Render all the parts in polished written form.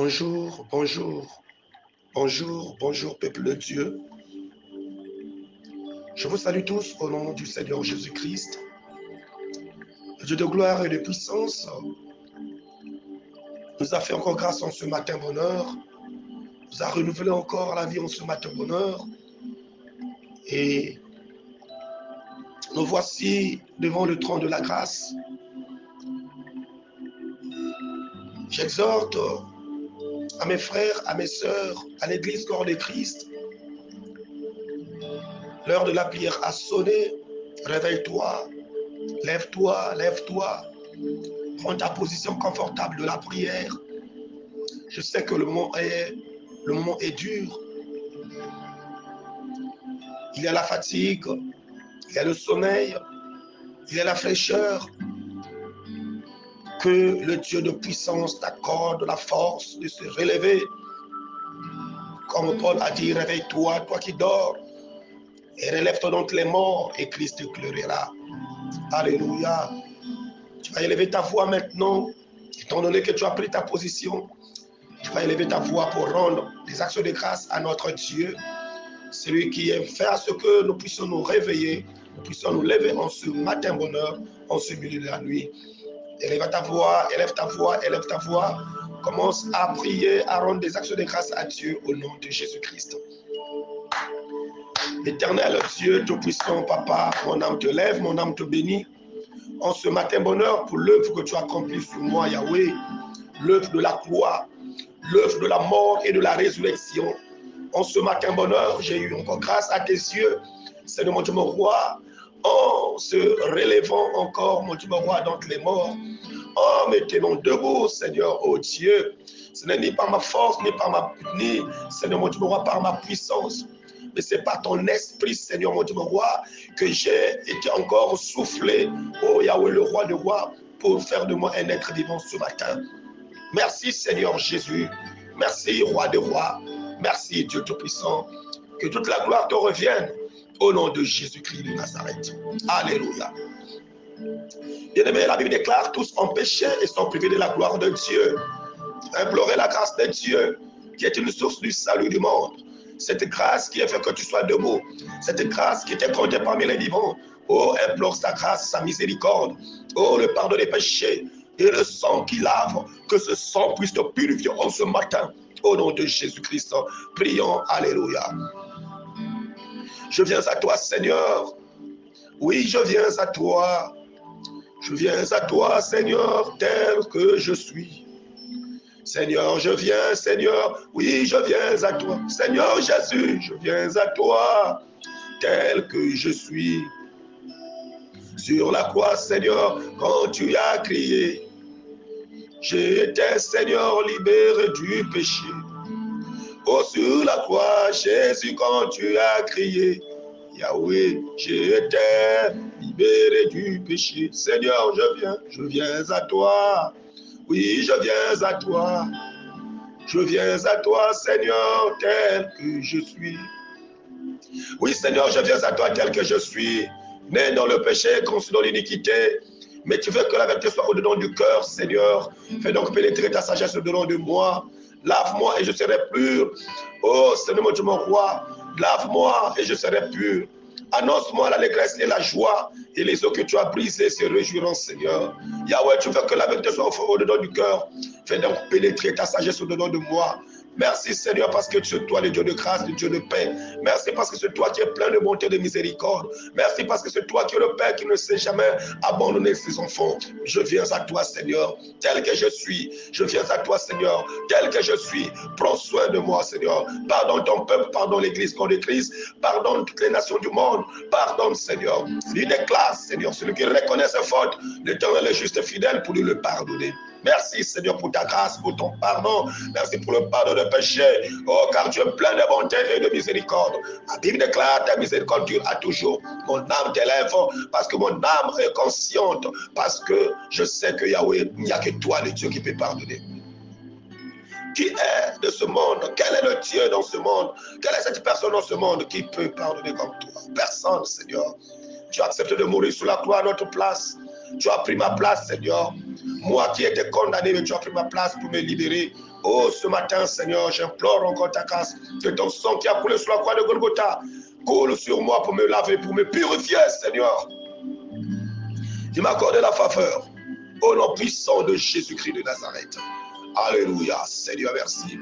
Bonjour, bonjour, bonjour, bonjour, peuple de Dieu. Je vous salue tous au nom du Seigneur Jésus-Christ. Dieu de gloire et de puissance nous a fait encore grâce en ce matin bonheur, nous a renouvelé encore la vie en ce matin bonheur. Et nous voici devant le trône de la grâce. J'exhorte à mes frères, à mes sœurs, à l'église corps de Christ. L'heure de la prière a sonné. Réveille-toi, lève-toi, lève-toi. Prends ta position confortable de la prière. Je sais que le moment est dur. Il y a la fatigue, il y a le sommeil, il y a la fraîcheur. Que le Dieu de puissance t'accorde la force de se relever. Comme Paul a dit, réveille-toi, toi qui dors, et relève-toi donc les morts, et Christ t'éclairera. Alléluia. Tu vas élever ta voix maintenant, étant donné que tu as pris ta position. Tu vas élever ta voix pour rendre des actions de grâce à notre Dieu, celui qui aime faire ce que nous puissions nous réveiller, nous puissions nous lever en ce matin bonheur, en ce milieu de la nuit. Élève ta voix, élève ta voix, élève ta voix. Commence à prier, à rendre des actions de grâce à Dieu au nom de Jésus-Christ. Éternel Dieu Tout-Puissant, Papa, mon âme te lève, mon âme te bénit. En ce matin bonheur pour l'œuvre que tu as accomplie sur moi, Yahweh, l'œuvre de la croix, l'œuvre de la mort et de la résurrection. En ce matin bonheur, j'ai eu encore grâce à tes yeux, Seigneur mon Dieu, mon roi, en se relevant encore, mon Dieu, mon roi, d'entre les morts. Oh, mais tenons debout, Seigneur, oh Dieu. Ce n'est ni par ma force, ni, Seigneur mon Dieu, mon roi, par ma puissance. Mais c'est par ton esprit, Seigneur mon Dieu, mon roi, que j'ai été encore soufflé, oh Yahweh, le roi de rois, pour faire de moi un être vivant ce matin. Merci, Seigneur Jésus. Merci, roi de rois. Merci, Dieu Tout-Puissant. Que toute la gloire te revienne au nom de Jésus-Christ de Nazareth. Alléluia. Bien-aimés, la Bible déclare tous ont péché et sont privés de la gloire de Dieu. Implorez la grâce de Dieu, qui est une source du salut du monde. Cette grâce qui a fait que tu sois debout, cette grâce qui t'est comptée parmi les vivants. Oh, implore sa grâce, sa miséricorde. Oh, le pardon des péchés et le sang qui lave, que ce sang puisse te purifier en ce matin. Au nom de Jésus-Christ, prions, alléluia. Je viens à toi, Seigneur. Oui, je viens à toi. Je viens à toi, Seigneur, tel que je suis. Seigneur, je viens, Seigneur, oui, je viens à toi. Seigneur Jésus, je viens à toi, tel que je suis. Sur la croix, Seigneur, quand tu as crié, j'étais, Seigneur, libéré du péché. Oh, sur la croix, Jésus, quand tu as crié, Yahweh, j'étais libéré du péché. Seigneur, je viens à toi. Oui, je viens à toi. Je viens à toi, Seigneur, tel que je suis. Oui, Seigneur, je viens à toi tel que je suis, né dans le péché, conçu dans l'iniquité. Mais tu veux que la vérité soit au-dedans du cœur, Seigneur. Fais donc pénétrer ta sagesse au-dedans de moi. Lave-moi et je serai pur. Oh, Seigneur mon Dieu, mon roi, lave-moi et je serai pur. Annonce-moi l'allégresse et la joie, et les eaux que tu as brisées se réjouiront, Seigneur. Yahweh, tu veux que la vérité soit au-dedans du cœur. Fais donc pénétrer ta sagesse au-dedans de moi. Merci, Seigneur, parce que c'est toi le Dieu de grâce, le Dieu de paix. Merci parce que c'est toi qui es plein de bonté et de miséricorde. Merci parce que c'est toi qui es le Père qui ne sait jamais abandonner ses enfants. Je viens à toi, Seigneur, tel que je suis. Je viens à toi, Seigneur, tel que je suis. Prends soin de moi, Seigneur. Pardonne ton peuple, pardonne l'Église corps de Christ, pardonne toutes les nations du monde. Pardonne, Seigneur. Lui déclare, Seigneur, celui qui reconnaît ses fautes, l'Éternel est juste et fidèle pour lui le pardonner. Merci, Seigneur, pour ta grâce, pour ton pardon. Merci pour le pardon de péché. Oh, car tu es plein de bonté et de miséricorde. La Bible déclare ta miséricorde dure à toujours. Mon âme t'élève parce que mon âme est consciente. Parce que je sais que Yahweh, il n'y a que toi, le Dieu, qui peut pardonner. Qui est de ce monde? Quel est le Dieu dans ce monde? Quelle est cette personne dans ce monde qui peut pardonner comme toi? Personne, Seigneur. Tu as accepté de mourir sur la croix à notre place. Tu as pris ma place, Seigneur. Moi qui étais condamné, mais tu as pris ma place pour me libérer. Oh, ce matin, Seigneur, j'implore encore ta grâce, que ton sang qui a coulé sur la croix de Golgotha coule sur moi pour me laver, pour me purifier, Seigneur. Tu m'accordes la faveur. Au nom puissant de Jésus-Christ de Nazareth. Alléluia, Seigneur, merci.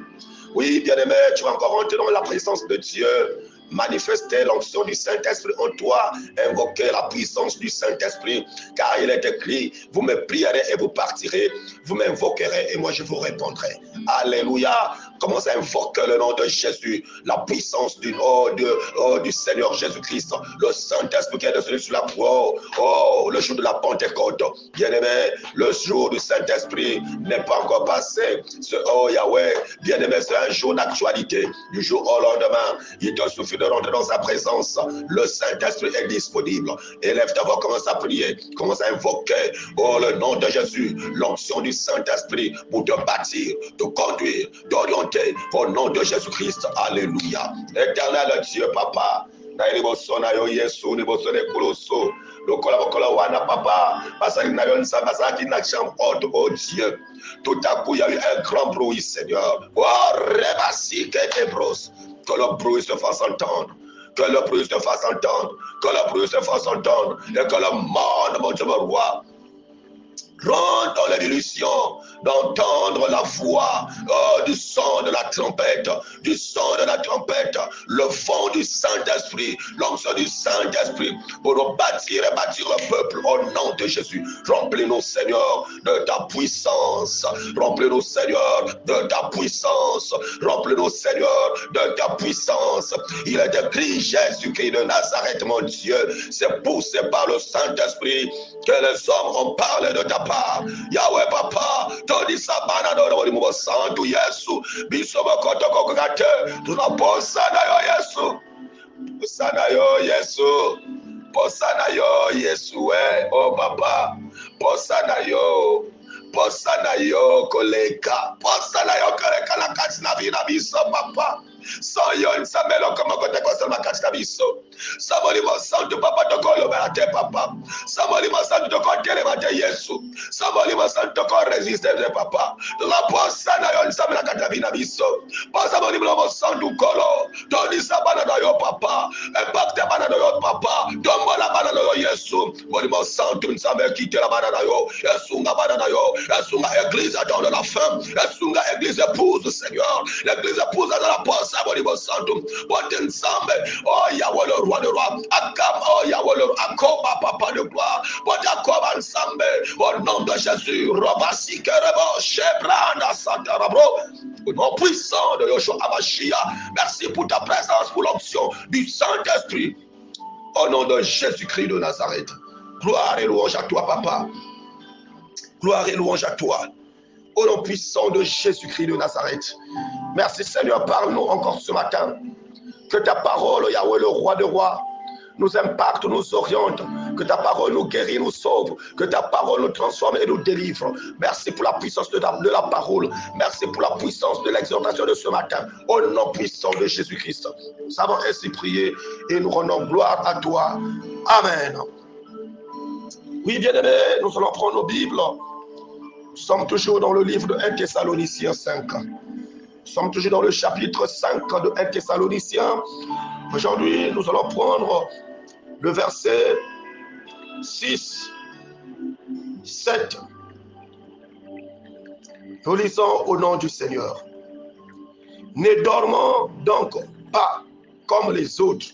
Oui, bien-aimé, tu vas encore rentrer dans la présence de Dieu. Manifester l'onction du Saint-Esprit en toi, invoquer la puissance du Saint-Esprit, car il est écrit, vous me prierez et vous partirez, vous m'invoquerez et moi je vous répondrai. Alléluia. Commence à invoquer le nom de Jésus, la puissance du Seigneur Jésus-Christ, le Saint-Esprit qui est descendu sur la croix. Oh, le jour de la Pentecôte, bien-aimé, le jour du Saint-Esprit n'est pas encore passé. Oh Yahweh, bien-aimé, c'est un jour d'actualité. Du jour au lendemain, il te suffit de rentrer dans sa présence. Le Saint-Esprit est disponible. Élève ta voix, commence à prier, commence à invoquer, oh, le nom de Jésus, l'onction du Saint-Esprit pour te bâtir, te conduire, t'orienter. Au nom de Jésus-Christ, alléluia. Éternel Dieu, papa, oh Dieu, tout à coup il y a eu un grand bruit, Seigneur. Oh, que le bruit se fasse entendre. Que le bruit se fasse entendre. Que le bruit se fasse entendre. Et que le monde, mon Dieu, me roi, rentre dans l'évolution d'entendre la voix du son de la trompette, le vent du Saint-Esprit, l'onction du Saint-Esprit pour bâtir et bâtir le peuple au nom de Jésus. Remplis-nous, Seigneur, de ta puissance. Remplis-nous, Seigneur, de ta puissance. Remplis-nous, Seigneur, de ta puissance. Il est écrit, Jésus-Christ de Nazareth, mon Dieu, c'est poussé par le Saint-Esprit que les hommes ont parlé de ta part. Yahweh papa, todi sabana do wali mo santu Yesu, biso bakoto kokate, tunapozana yo Yesu. Posana yo Yesu. Posana yo Yesu oh papa. Posana yo kolega. Posana yo kolega la katina vina biso papa. Soyon samelo kama kote kosema katika biso. Samoli masantu papa tokolo bate papa. Samoli masantu tokotele bate Yesu. Samoli masantu toko resiste papa. La posa na yon samela katika bina biso. Samoli masantu kolo. Toni sabana na yo papa. Impacte bana na yo papa. Tombo la bana na yo Yesu. Moli masantu nsame kite la bana na yo. Yesunga bana na yo. Yesunga église dans la femme. Yesunga église épouse Seigneur. L'église épouse dans la posa. Oh Yahweh le roi de roi, oh Yahweh le Akoba papa de gloire, Akoba ensemble, au nom de Jésus, Robasi Kerebo, Shebranda Santarabro, au nom puissant de Yoshua Amashia, merci pour ta présence, pour l'onction du Saint-Esprit, au nom de Jésus-Christ de Nazareth. Gloire et louange à toi, papa. Gloire et louange à toi. Au nom puissant de Jésus-Christ de Nazareth. Merci Seigneur, parle-nous encore ce matin. Que ta parole, Yahweh, le roi de rois, nous impacte, nous oriente. Que ta parole nous guérit, nous sauve. Que ta parole nous transforme et nous délivre. Merci pour la puissance de la parole. Merci pour la puissance de l'exhortation de ce matin. Au nom puissant de Jésus-Christ. Nous avons ainsi prié et nous rendons gloire à toi. Amen. Oui, bien-aimés, nous allons prendre nos Bibles. Nous sommes toujours dans le livre de 1 Thessaloniciens 5. Nous sommes toujours dans le chapitre 5 de 1 Thessaloniciens. Aujourd'hui, nous allons prendre le verset 6, 7. Nous lisons au nom du Seigneur. Ne dormons donc pas comme les autres,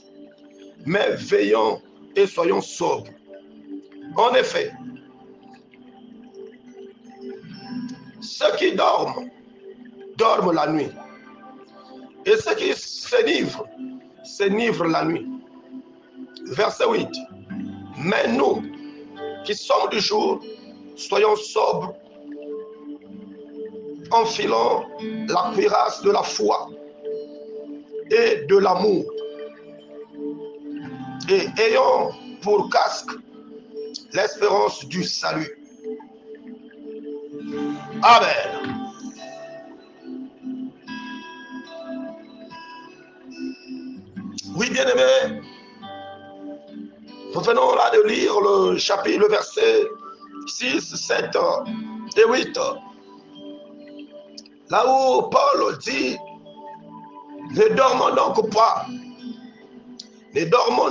mais veillons et soyons sobres. En effet, ceux qui dorment, dorment la nuit. Et ceux qui s'enivrent la nuit. Verset 8. Mais nous, qui sommes du jour, soyons sobres, enfilant la cuirasse de la foi et de l'amour. Et ayons pour casque l'espérance du salut. Amen. Oui, bien-aimés, nous venons là de lire le chapitre, le verset 6, 7 et 8. Là où Paul dit, ne dormons donc pas. Ne dormons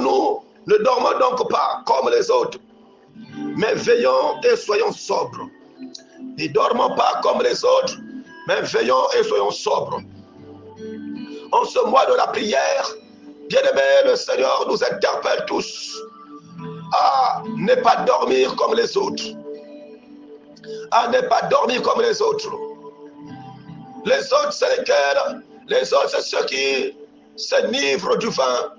donc pas comme les autres, mais veillons et soyons sobres. Ne dormons pas comme les autres, mais veillons et soyons sobres. En ce mois de la prière, bien-aimé, le Seigneur nous interpelle tous à ne pas dormir comme les autres. À ne pas dormir comme les autres. Les autres, c'est lesquels? Les autres, c'est ceux qui s'enivrent du vin.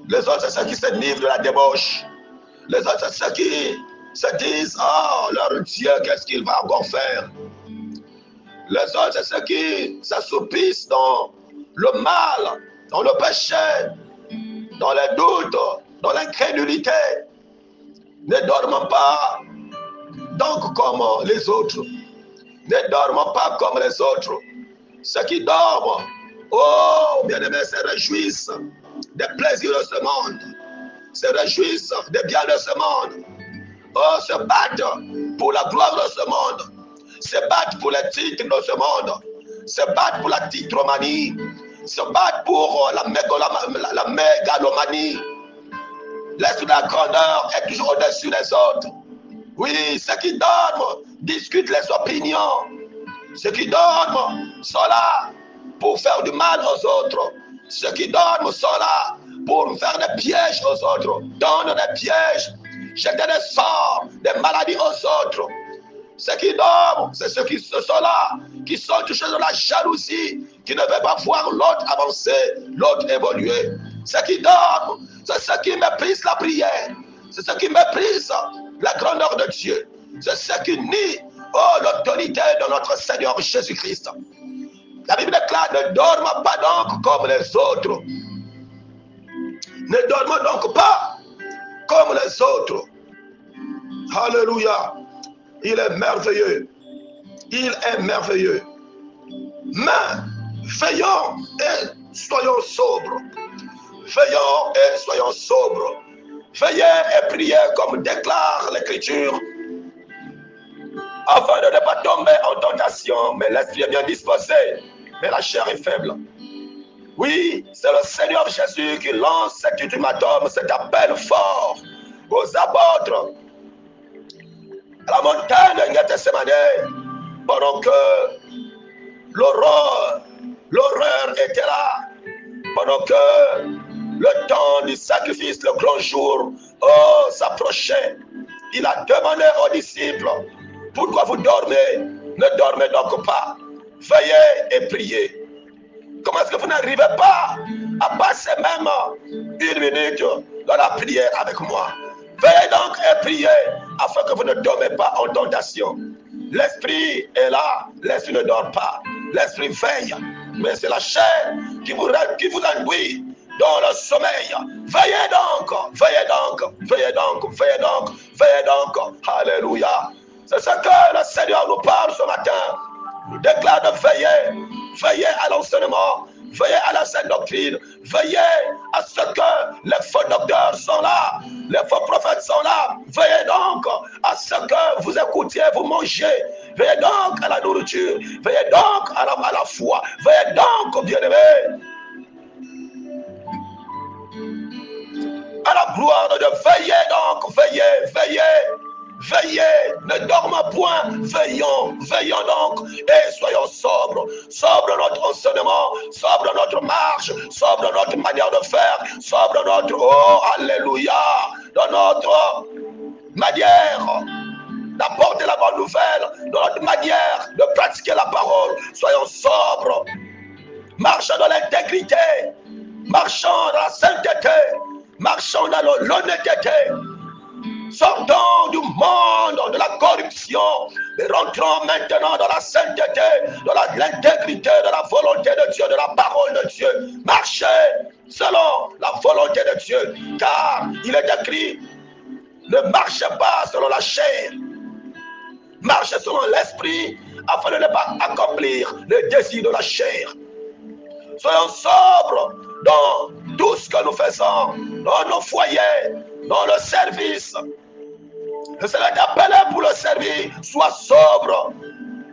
Les autres, c'est ceux qui s'enivrent de la débauche. Les autres, c'est ceux qui se disent, oh, leur Dieu, qu'est-ce qu'il va encore faire? Les autres, c'est ceux qui s'assoupissent dans le mal, dans le péché, dans les doutes, dans l'incrédulité. Ne dormons pas donc comme les autres. Ne dormons pas comme les autres. Ceux qui dorment, oh, bien-aimés, se réjouissent des plaisirs de ce monde, se réjouissent des biens de ce monde, oh, se battent pour la gloire de ce monde, se battent pour les titres de ce monde, se battent pour la titromanie, se battent pour la mégalomanie. L'esprit de la grandeur est toujours au-dessus des autres. Oui, ceux qui dorment discutent les opinions. Ceux qui dorment sont là pour faire du mal aux autres. Ceux qui dorment sont là pour faire des pièges aux autres, donner des pièges, jeter des sorts, des maladies aux autres. Ceux qui dorment, c'est ceux qui sont là, qui sont touchés de la jalousie, qui ne veulent pas voir l'autre avancer, l'autre évoluer. Ceux qui dorment, c'est ceux qui méprisent la prière, c'est ceux qui méprisent la grandeur de Dieu, c'est ceux qui nient l'autorité de notre Seigneur Jésus-Christ. La Bible déclare, ne dormons pas donc comme les autres. Ne dormons donc pas comme les autres. Alléluia. Il est merveilleux. Il est merveilleux. Mais veillons et soyons sobres. Veillons et soyons sobres. Veillez et priez comme déclare l'Écriture, afin de ne pas tomber en tentation. Mais l'esprit est bien disposé, mais la chair est faible. Oui, c'est le Seigneur Jésus qui lance cet ultimatum, cet appel fort aux apôtres à la montagne de Gethsémani, pendant que l'horreur était là, pendant que le temps du sacrifice, le grand jour, s'approchait. Il a demandé aux disciples, pourquoi vous dormez? Ne dormez donc pas. Veillez et priez. Comment est-ce que vous n'arrivez pas à passer même 1 minute dans la prière avec moi? Veillez donc et priez afin que vous ne dormez pas en tentation. L'esprit est là, l'esprit ne dort pas. L'esprit veille, mais c'est la chair qui vous induit dans le sommeil. Veillez donc, veillez donc, veillez donc, veillez donc, veillez donc. Alléluia. C'est ce que le Seigneur nous parle ce matin. Nous déclare de veiller. Veillez à l'enseignement. Veillez à la sainte doctrine. Veillez à ce que les faux docteurs sont là. Les faux prophètes sont là. Veillez donc à ce que vous écoutiez, vous mangez. Veillez donc à la nourriture. Veillez donc à la foi. Veillez donc, bien-aimés, à la gloire de Dieu. Veillez donc, veillez, veillez. Veillez, ne dormons point, veillons, veillons donc et soyons sobres. Sobre notre enseignement, sobre notre marche, sobre notre manière de faire, sobre notre, oh, alléluia, dans notre manière d'apporter la bonne nouvelle, dans notre manière de pratiquer la parole. Soyons sobres, marchons dans l'intégrité, marchons dans la sainteté, marchons dans l'honnêteté. Sortons du monde de la corruption et rentrons maintenant dans la sainteté, dans l'intégrité de la volonté de Dieu, de la parole de Dieu. Marchez selon la volonté de Dieu, car il est écrit, ne marchez pas selon la chair, marchez selon l'esprit, afin de ne pas accomplir le désir de la chair. Soyons sobres dans tout ce que nous faisons, dans nos foyers, dans le service, Le Seigneur t'a appelé pour le servir. Sois sobre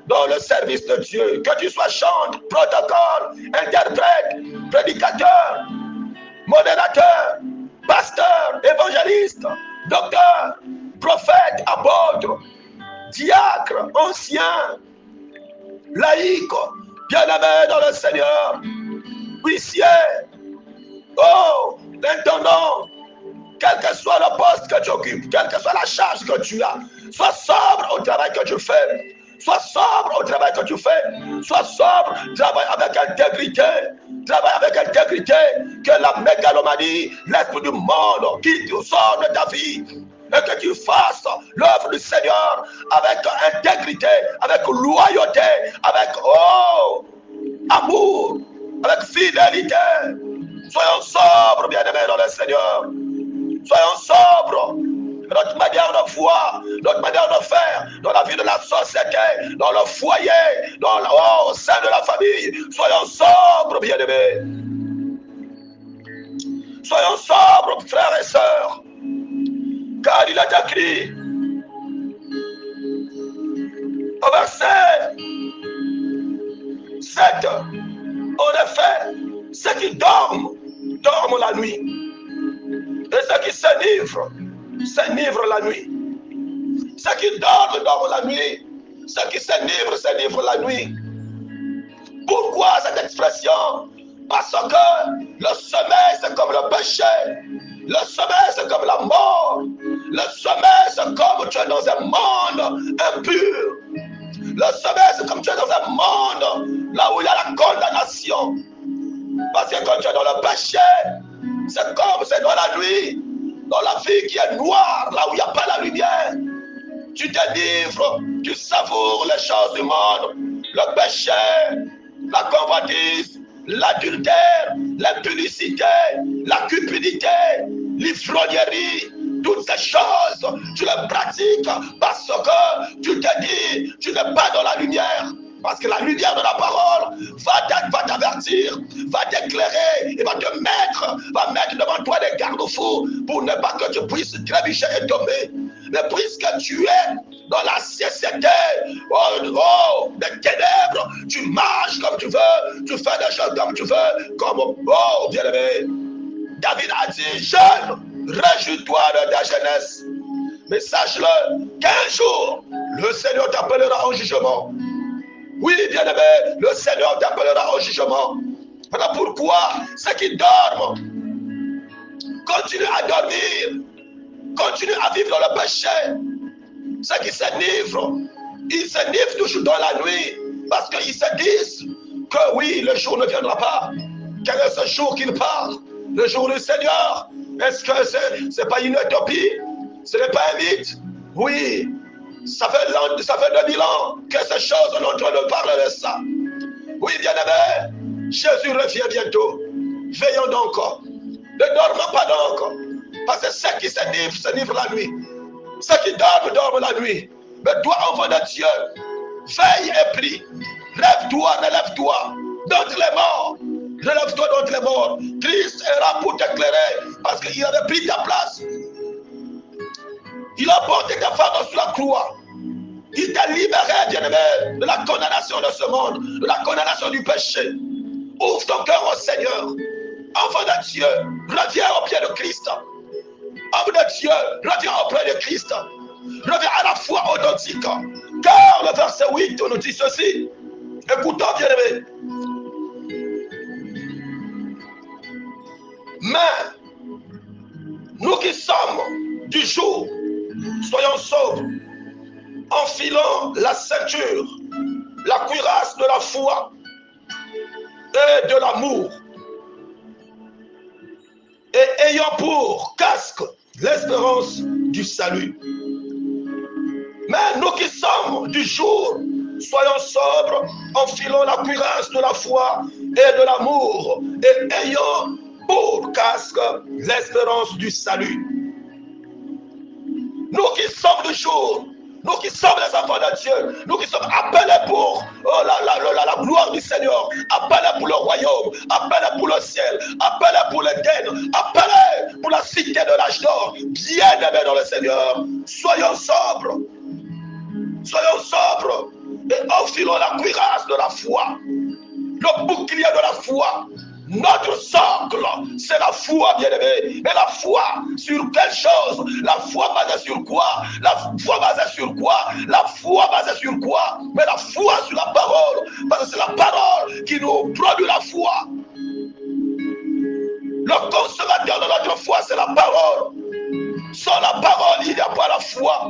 dans le service de Dieu. Que tu sois chante, protocole, interprète, prédicateur, modérateur, pasteur, évangéliste, docteur, prophète, apôtre, diacre, ancien, laïque, bien-aimé dans le Seigneur, huissier, oh, l'intendant, quel que soit le poste que tu occupes, quelle que soit la charge que tu as, sois sobre au travail que tu fais. Sois sobre au travail que tu fais. Sois sobre, travaille avec intégrité. Travaille avec intégrité. Que la mégalomanie, l'esprit du monde, qui te sort de ta vie. Et que tu fasses l'œuvre du Seigneur avec intégrité, avec loyauté, avec amour, avec fidélité. Soyons sobres, bien-aimés dans le Seigneur. Soyons sobres. Notre manière de voir, notre manière de faire, dans la vie de la société, dans le foyer, au sein de la famille. Soyons sobres, bien-aimés. Soyons sobres, frères et sœurs. Car il a écrit au verset 7. En effet, ceux qui dorment la nuit. Et ceux qui s'enivrent la nuit. Ceux qui dorment la nuit. Ceux qui s'enivrent la nuit. Pourquoi cette expression? Parce que le sommeil, c'est comme le péché. Le sommeil, c'est comme la mort. Le sommeil, c'est comme tu es dans un monde impur. Le sommeil, c'est comme tu es dans un monde là où il y a la condamnation. Parce que quand tu es dans le péché, c'est comme c'est dans la nuit, dans la vie qui est noire, là où il n'y a pas la lumière. Tu t'enivres, tu savoures les choses du monde, le péché, la convoitise, l'adultère, l'impudicité, la cupidité, l'ivrognerie. Toutes ces choses, tu les pratiques parce que tu te dis, tu n'es pas dans la lumière. Parce que la lumière de la parole va t'avertir, va t'éclairer et va mettre devant toi des garde-fous pour ne pas que tu puisses trébucher et tomber. Mais puisque tu es dans la société des ténèbres, tu marches comme tu veux, tu fais des choses comme tu veux, comme bien-aimé. David a dit, jeune, réjouis-toi de ta jeunesse. Mais sache-le, qu'un jour, le Seigneur t'appellera au jugement. Oui, bien-aimé, le Seigneur t'appellera au jugement. Voilà pourquoi ceux qui dorment continuent à dormir, continuent à vivre dans le péché. Ceux qui s'enivrent, ils s'enivrent toujours dans la nuit parce qu'ils se disent que oui, le jour ne viendra pas. Quel est ce jour qu'il parle? Le jour du Seigneur. Est-ce que c'est pas une utopie? Ce n'est pas un mythe? Oui. Ça fait 2000 ans que ces choses sont en train de parler de ça. Oui, bien-aimé, Jésus revient bientôt. Veillons donc. Ne dormons pas donc. Parce que ceux qui s'enivrent la nuit. Ceux qui dorment la nuit. Mais toi, enfant de Dieu, veille et prie. Relève-toi d'entre les morts. Relève-toi d'entre les morts. Christ est là pour t'éclairer parce qu'il avait pris ta place. Il a porté ta fardeau sur la croix. Il t'a libéré, bien-aimé, de la condamnation de ce monde, de la condamnation du péché. Ouvre ton cœur au Seigneur. Enfant de Dieu, reviens au pied de Christ. Homme de Dieu, reviens auprès de Christ. Reviens à la foi authentique. Car le verset 8 nous dit ceci. Écoutons, bien-aimé. Mais nous qui sommes du jour, soyons sobres, enfilant la ceinture, la cuirasse de la foi et de l'amour, et ayant pour casque l'espérance du salut. Mais nous qui sommes du jour, soyons sobres, enfilant la cuirasse de la foi et de l'amour, et ayant pour casque l'espérance du salut. Nous qui sommes du jour, nous qui sommes les enfants de Dieu, nous qui sommes appelés pour la gloire du Seigneur, appelés pour le royaume, appelés pour le ciel, appelés pour l'Éden, appelés pour la cité de l'âge d'or, bien aimés dans le Seigneur. Seigneur, soyons sobres. Soyons sobres et enfilons la cuirasse de la foi, le bouclier de la foi. Notre socle, c'est la foi, bien-aimé. Mais la foi sur quelle chose? La foi basée sur quoi? La foi basée sur quoi? La foi basée sur quoi? Mais la foi sur la parole. Parce que c'est la parole qui nous produit la foi. Le consommateur de notre foi, c'est la parole. Sans la parole, il n'y a pas la foi.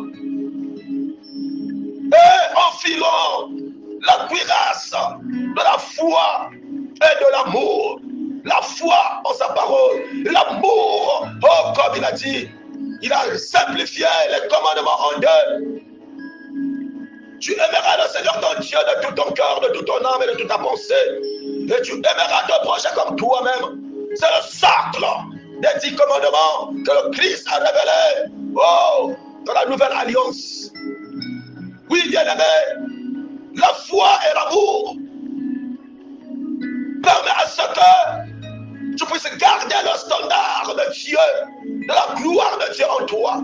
Et enfilons la cuirasse de la foi et de l'amour. La foi en sa parole, l'amour, oh, comme il a dit, il a simplifié les commandements en deux. Tu aimeras le Seigneur ton Dieu de tout ton cœur, de toute ton âme et de toute ta pensée. Et tu aimeras ton prochain comme toi-même. C'est le socle des 10 commandements que le Christ a révélé. Oh, dans la nouvelle alliance. Oui, bien-aimé, la foi et l'amour permet à ce que tu puisses garder le standard de Dieu, de la gloire de Dieu en toi.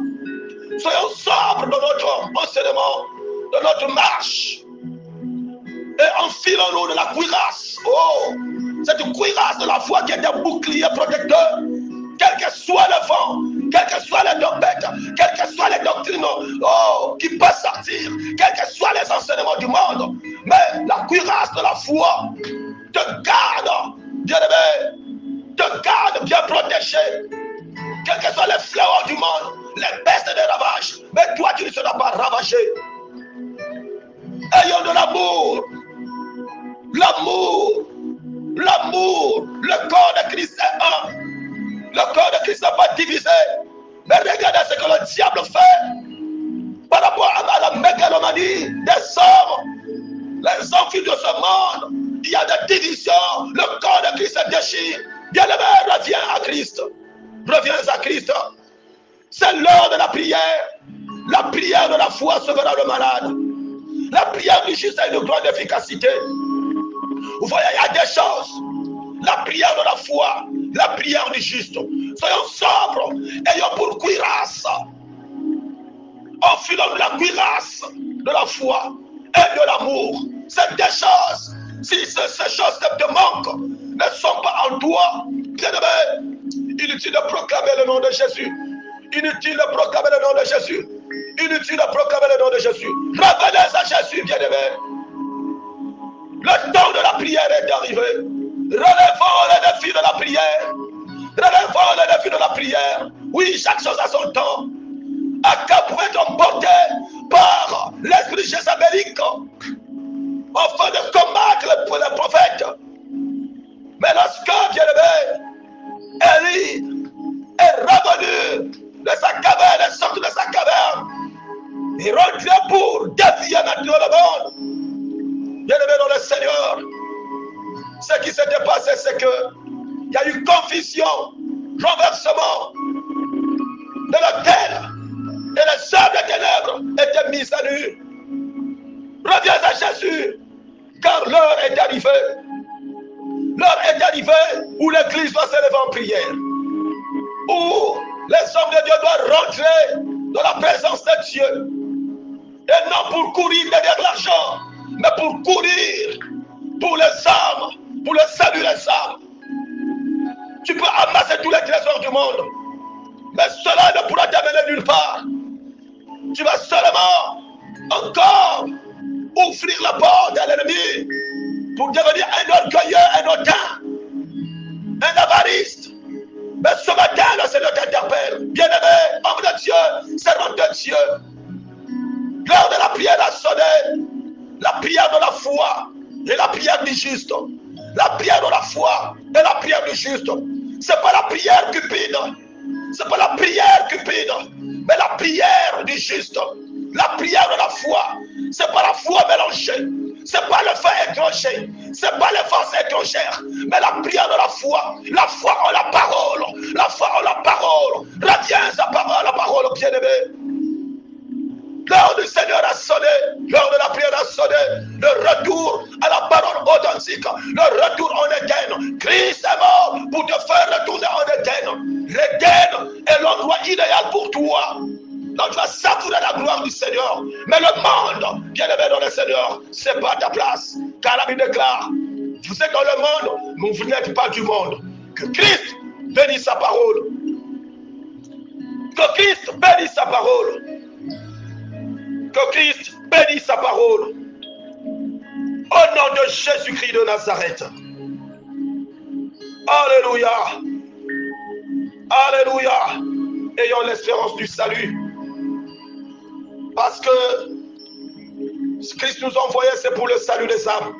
Soyons sobres dans notre enseignement, de notre marche. Et enfilons-nous de la cuirasse. Oh, cette cuirasse de la foi qui est un bouclier protecteur. Quel que soit le vent, quelles que soient les tempêtes, quelles que soient les doctrines qui peuvent sortir, quels que soient les enseignements du monde, mais la cuirasse de la foi te garde, bien-aimé, te garde bien protégé. Quels que soient les fléaux du monde, les bestes des ravages, mais toi tu ne seras pas ravagé. Ayons de l'amour, l'amour, l'amour. Le corps de Christ est un. Le corps de Christ n'est pas divisé. Mais regardez ce que le diable fait par rapport à la mégalomanie des hommes. Les enfants de ce monde, il y a des divisions. Le corps de Christ se déchire. Bien-aimé, reviens à Christ. Reviens à Christ. C'est l'heure de la prière. La prière de la foi sauvera le malade. La prière du juste a une grande efficacité. Vous voyez, il y a des choses. La prière de la foi, la prière du juste. Soyons sobres, ayons pour cuirasse. Enfilons la cuirasse de la foi et de l'amour. C'est des choses. Si ces choses te manquent, ne sont pas en toi, bien-aimé, inutile de proclamer le nom de Jésus. Inutile de proclamer le nom de Jésus. Inutile de proclamer le nom de Jésus. Revenez à Jésus, bien-aimé. Le temps de la prière est arrivé. Relevons les défis de la prière. Relevons les défis de la prière. Oui, chaque chose a son temps. Akab pouvait être emporté par l'esprit jézabélique afin de combattre les prophètes. Mais lorsque, bien-aimé, Élie est revenu de sa caverne, est sorti de sa caverne, il rentre pour défier maintenant le monde. Bien-aimé dans le Seigneur, ce qui s'était passé, c'est que il y a eu confusion, renversement de l'autel, et les œuvres des ténèbres étaient mises à nu. Reviens à Jésus, car l'heure est arrivée. L'heure est arrivée où l'Église doit se lever en prière, où les hommes de Dieu doivent rentrer dans la présence de Dieu, et non pour courir derrière l'argent, mais pour courir pour les âmes, pour le salut des âmes. Tu peux amasser tous les trésors du monde, mais cela ne pourra t'amener nulle part. Tu vas seulement encore ouvrir la porte à l'ennemi pour devenir un orgueilleux, un hautain, un avariste. Mais ce matin, le Seigneur t'interpelle. Bien-aimé, homme de Dieu, servant de Dieu. L'heure de la prière a sonné. La prière de la foi et la prière du juste. La prière de la foi et la prière du juste. C'est pas la prière cupide. C'est pas la prière cupide, mais la prière du juste. La prière de la foi. C'est pas la foi mélangée. C'est pas le feu étranger. C'est pas les forces étrangères. Mais la prière de la foi en la parole. La foi en la parole. Reviens à la parole, bien-aimé. L'heure du Seigneur a sonné, l'heure de la prière a sonné, le retour à la parole authentique, le retour en Éden. Christ est mort pour te faire retourner en Éden. L'Éden est l'endroit idéal pour toi. Donc tu vas savourer la gloire du Seigneur. Mais le monde, bien-aimé dans le Seigneur, c'est pas ta place. Car la Bible déclare, vous êtes dans le monde, mais vous n'êtes pas du monde. Que Christ bénisse sa parole. Que Christ bénisse sa parole. Que Christ bénisse sa parole. Au nom de Jésus-Christ de Nazareth. Alléluia. Alléluia. Ayons l'espérance du salut. Parce que ce que Christ nous a envoyé, c'est pour le salut des âmes.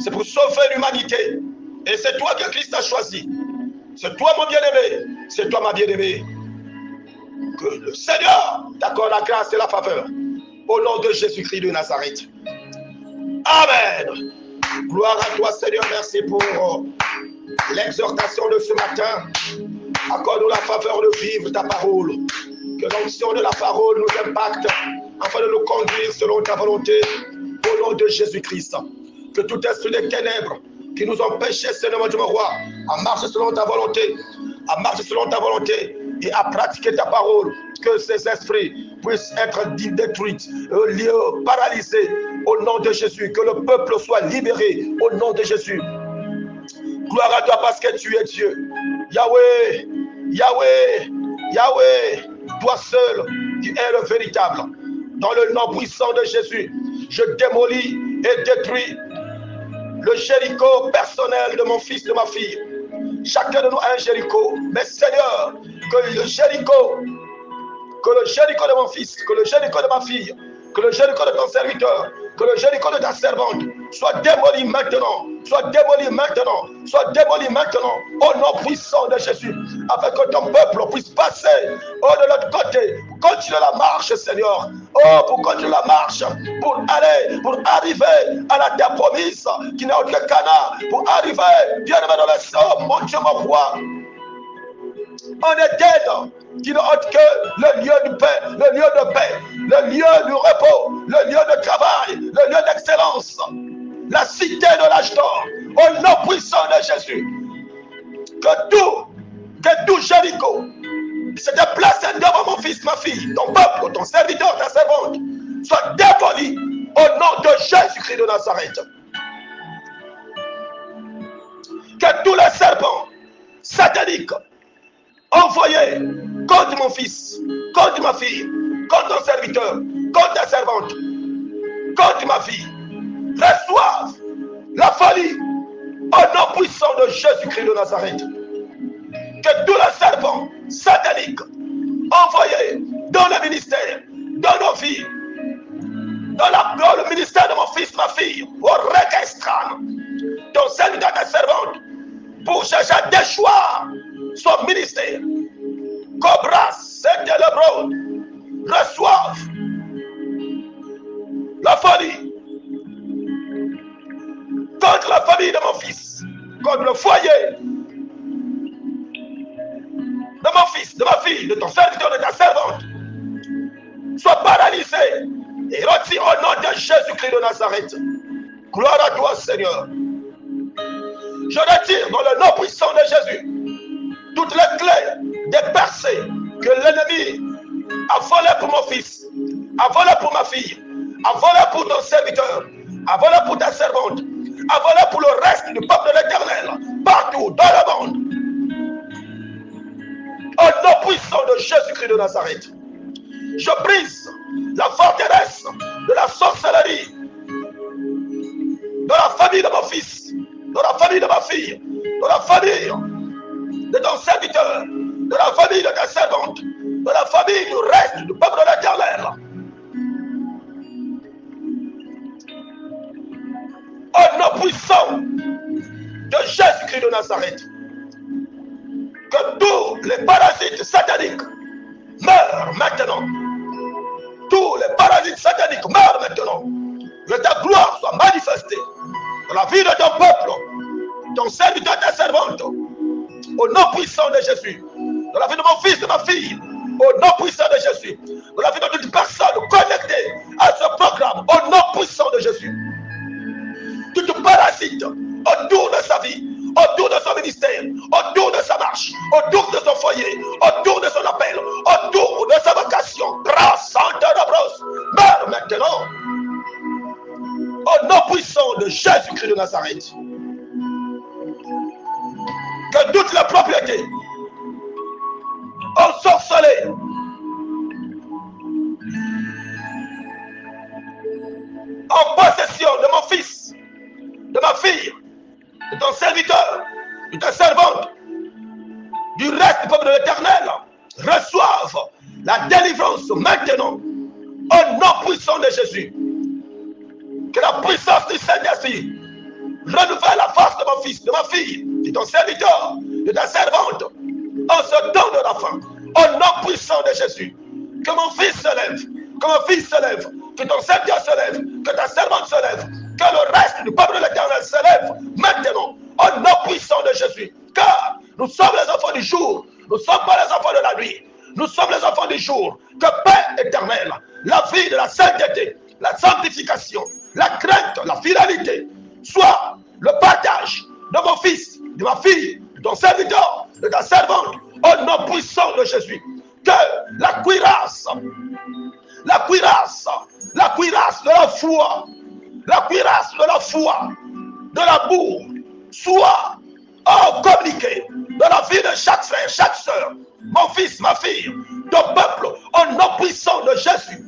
C'est pour sauver l'humanité. Et c'est toi que Christ a choisi. C'est toi mon bien-aimé. C'est toi ma bien-aimée. Que le Seigneur t'accorde la grâce et la faveur. Au nom de Jésus-Christ de Nazareth. Amen. Gloire à toi Seigneur. Merci pour l'exhortation de ce matin. Accorde-nous la faveur de vivre ta parole. Que l'onction de la parole nous impacte afin de nous conduire selon ta volonté. Au nom de Jésus-Christ. Que tout esprit des ténèbres qui nous empêchait, Seigneur mon roi, à marcher selon ta volonté, et à pratiquer ta parole, que ces esprits puissent être détruits, paralysés au nom de Jésus, que le peuple soit libéré au nom de Jésus. Gloire à toi parce que tu es Dieu. Yahweh, Yahweh, Yahweh, toi seul, tu es le véritable. Dans le nom puissant de Jésus, je démolis et détruis le Jéricho personnel de mon fils, de ma fille. Chacun de nous a un Jéricho. Mais Seigneur, que le Jéricho de mon fils, que le Jéricho de ma fille, que le Jéricho de ton serviteur, que le Jéricho de ta servante soit démoli maintenant, soit démoli maintenant, soit démoli maintenant, au nom puissant de Jésus, afin que ton peuple puisse passer de l'autre côté, pour continuer la marche, Seigneur. Oh, pour continuer la marche, pour arriver à la terre promise, qui n'est autre que Cana, pour arriver, bien aimé dans le sol, mon Dieu, mon roi. En Éden, qui n'est autre que le lieu de paix, le lieu du repos, le lieu de travail, le lieu d'excellence, la cité de l'âge d'or, au nom puissant de Jésus. Que tout Jéricho qui s'était placé devant mon fils, ma fille, ton peuple, ton serviteur, ta servante, soit démoli au nom de Jésus-Christ de Nazareth. Que tous les serpents sataniques envoyés contre mon fils, contre ma fille, contre ton serviteur, contre ta servante, contre ma fille, reçoivent la folie au nom puissant de Jésus-Christ de Nazareth. Que tous les serpents sataniques envoyés dans le ministère, dans nos vies, dans le ministère de mon fils, ma fille, au Rekestran, ton serviteur, ta servante, pour chercher à déchoir son ministère. Cobras, c'était le bro, reçoivent la folie contre la famille de mon fils, contre le foyer de mon fils, de ma fille, de ton serviteur, de ta servante, soit paralysé et retiré au nom de Jésus-Christ de Nazareth. Gloire à toi, Seigneur. Je retire dans le nom puissant de Jésus toutes les clés des percées que l'ennemi a volées pour mon fils, a volées pour ma fille, a volées pour ton serviteur, a volées pour ta servante, a volées pour le reste du peuple de l'Éternel, partout dans le monde. Au nom puissant de Jésus-Christ de Nazareth, je brise la forteresse de la sorcellerie dans la famille de mon fils, dans la famille de ma fille, dans la famille de ton serviteur, dans la famille de ta servante, dans la famille du reste du peuple de l'Éternel. Au nom puissant de Jésus-Christ de Nazareth, que tous les parasites sataniques meurent maintenant. Tous les parasites sataniques meurent maintenant. Que ta gloire soit manifestée dans la vie de ton peuple, ton serviteur, ta servante, au nom puissant de Jésus. Dans la vie de mon fils, de ma fille, au nom puissant de Jésus. Dans la vie de toute personne connectée à ce programme, au nom puissant de Jésus. Toute parasite autour de sa vie, autour de son ministère, autour de sa marche, autour de son foyer, autour de son appel, autour de sa vocation. Grâce à meurs maintenant. Au nom puissant de Jésus-Christ de Nazareth. Que toutes les propriétés ensorcelées, en possession de mon fils, de ma fille, de ton serviteur, de ta servante, du reste du peuple de l'Éternel, reçoivent la délivrance maintenant, au nom puissant de Jésus. Que la puissance du Saint-Esprit renouvelle la force de mon fils, de ma fille, de ton serviteur, de ta servante, en ce temps de la fin, au nom puissant de Jésus. Que mon fils se lève, que mon fils se lève, que ton serviteur se lève, que ta servante se lève, que le reste du peuple de l'Éternel se lève maintenant, au nom puissant de Jésus. Car nous sommes les enfants du jour, nous ne sommes pas les enfants de la nuit, nous sommes les enfants du jour. Que paix éternelle, la vie de la sainteté, la sanctification, la crainte, la fidélité, soit le partage de mon fils, de ma fille, de ton serviteur, de ta servante, au nom puissant de Jésus. Que la cuirasse de la foi, la cuirasse de la foi, de l'amour, soit communiquée dans la vie de chaque frère, chaque soeur, mon fils, ma fille, ton peuple, au nom puissant de Jésus.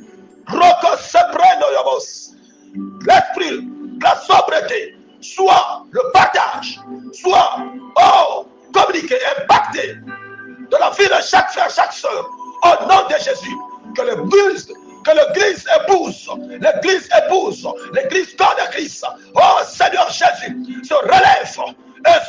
L'esprit, la sobriété, soit le partage, soit communiqué, impacté de la vie de chaque frère, chaque soeur, au nom de Jésus. Que l'Église épouse, l'Église corps de Christ, oh Seigneur Jésus, se relève et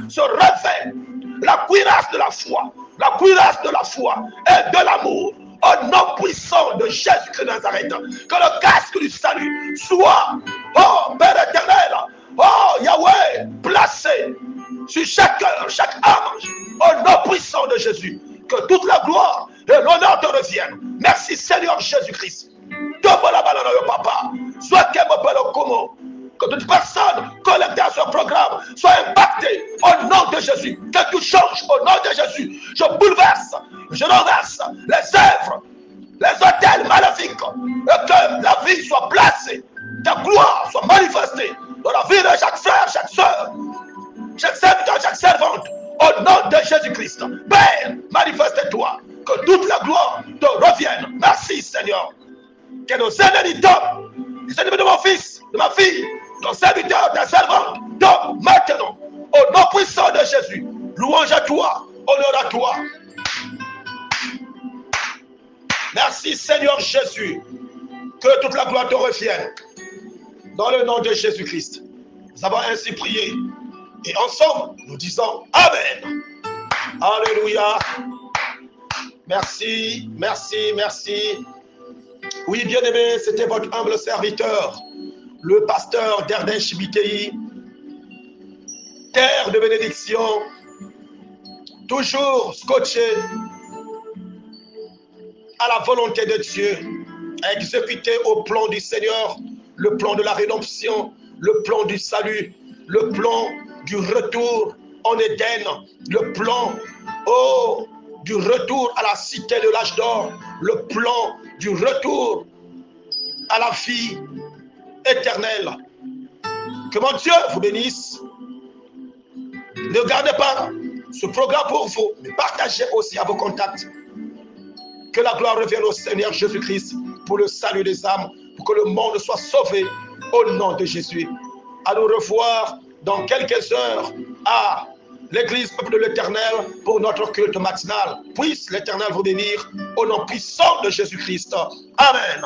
se réveille. La cuirasse de la foi, et de l'amour, au nom puissant de Jésus-Christ de Nazareth. Que le casque du salut soit, oh Père éternel, oh Yahweh, placé sur chaque cœur, chaque âme, au nom puissant de Jésus. Que toute la gloire et l'honneur te reviennent. Merci Seigneur Jésus-Christ. Papa, soit que toute personne connectée à ce programme soit impactée au nom de Jésus. Que tout change au nom de Jésus. Je bouleverse, je renverse les œuvres, les hôtels maléfiques, et que la vie soit placée, ta gloire soit manifestée dans la vie de chaque frère, chaque soeur, chaque serviteur, chaque servante, au nom de Jésus-Christ. Père, manifeste-toi, que toute la gloire te revienne. Merci Seigneur. Que nos ennemis tombent, les ennemis de mon fils, de ma fille, ton serviteur, ta servante, tombent maintenant, au nom puissant de Jésus. Louange à toi, honneur à toi. Merci Seigneur Jésus. Que toute la gloire te revienne. Dans le nom de Jésus-Christ. Nous avons ainsi prié. Et ensemble, nous disons Amen. Alléluia. Merci, merci, merci. Oui, bien-aimé, c'était votre humble serviteur, le pasteur Derdesh Bitei, terre de bénédiction, toujours scotché à la volonté de Dieu, exécuté au plan du Seigneur, le plan de la rédemption, le plan du salut, le plan du retour en Éden, le plan, du retour à la cité de l'âge d'or, le plan du retour à la vie éternelle. Que mon Dieu vous bénisse. Ne gardez pas ce programme pour vous, mais partagez aussi à vos contacts. Que la gloire revienne au Seigneur Jésus-Christ pour le salut des âmes, pour que le monde soit sauvé au nom de Jésus. À nous revoir dans quelques heures à l'Église peuple de l'Éternel pour notre culte matinal. Puisse l'Éternel vous bénir au nom puissant de Jésus-Christ. Amen.